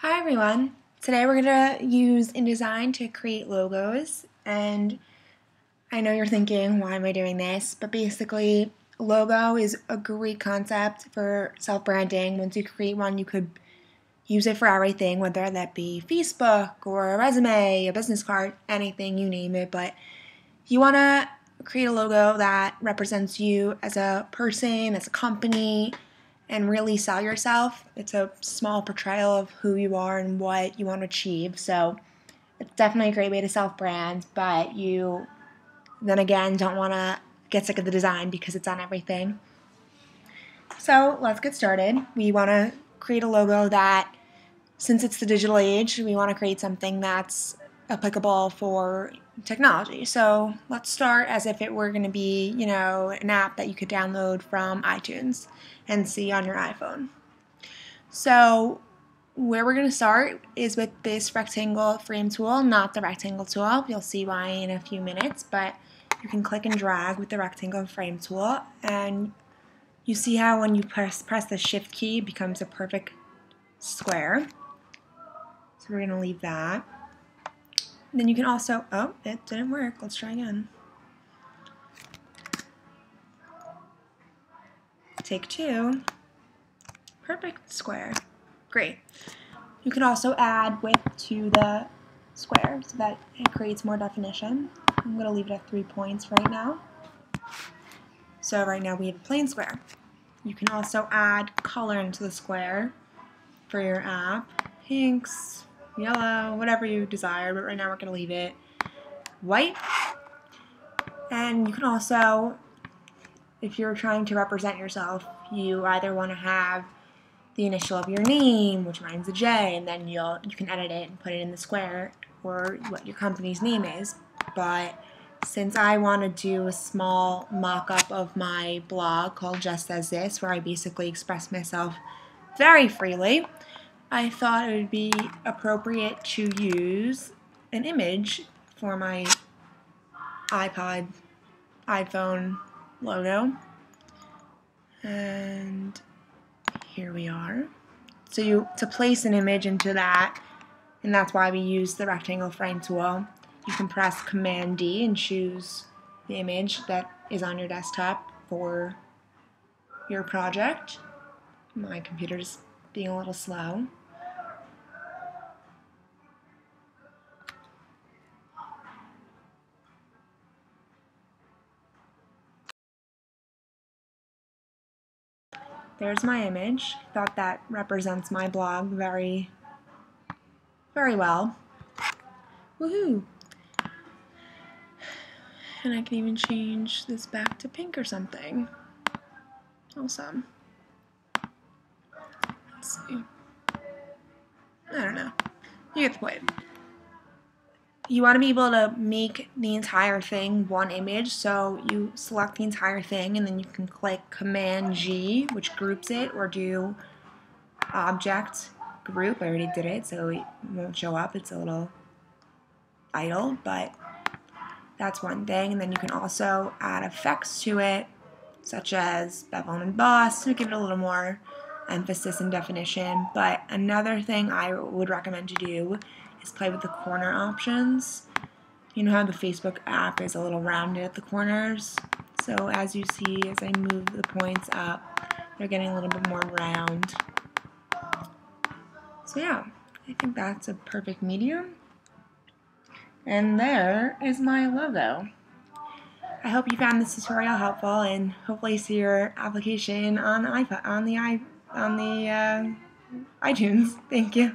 Hi everyone! Today we're going to use InDesign to create logos, and I know you're thinking, why am I doing this? But basically, logo is a great concept for self-branding. Once you create one, you could use it for everything, whether that be Facebook or a resume, a business card, anything, you name it. But you want to create a logo that represents you as a person, as a company, and really sell yourself. It's a small portrayal of who you are and what you want to achieve. So it's definitely a great way to self-brand, but you then again don't want to get sick of the design because it's on everything. So let's get started. We want to create a logo that, since it's the digital age, we want to create something that's applicable for technology. So let's start as if it were going to be, an app that you could download from iTunes and see on your iPhone. So where we're going to start is with this rectangle frame tool, not the rectangle tool. You'll see why in a few minutes, but you can click and drag with the rectangle frame tool, and you see how when you press the shift key, it becomes a perfect square. So we're going to leave that. Then you can also, oh, it didn't work. Let's try again. Take two. Perfect square. Great. You can also add width to the square so that it creates more definition. I'm going to leave it at 3 points right now. So right now we have a plain square. You can also add color into the square for your app. Pinks, yellow, whatever you desire, but right now we're going to leave it white. And you can also, if you're trying to represent yourself, you either want to have the initial of your name, which mine's a J, and then you can edit it and put it in the square, or what your company's name is. But since I want to do a small mock-up of my blog called Just As This, where I basically express myself very freely, I thought it would be appropriate to use an image for my iPhone logo. And here we are. So to place an image into that, and that's why we use the rectangle frame tool, you can press Command D and choose the image that is on your desktop for your project. My computer's being a little slow. There's my image. I thought that represents my blog very, very well. Woohoo! And I can even change this back to pink or something. Awesome. Let's see. I don't know. You get the point. You want to be able to make the entire thing one image, so you select the entire thing and then you can click Command G, which groups it, or do Object Group. I already did it, so it won't show up. It's a little idle, but that's one thing. And then you can also add effects to it, such as bevel and emboss, to give it a little more emphasis and definition. But another thing I would recommend to do is play with the corner options. You know how the Facebook app is a little rounded at the corners? So as you see, as I move the points up, they're getting a little bit more round. So yeah, I think that's a perfect medium. And there is my logo. I hope you found this tutorial helpful, and hopefully see your application on iTunes. Thank you.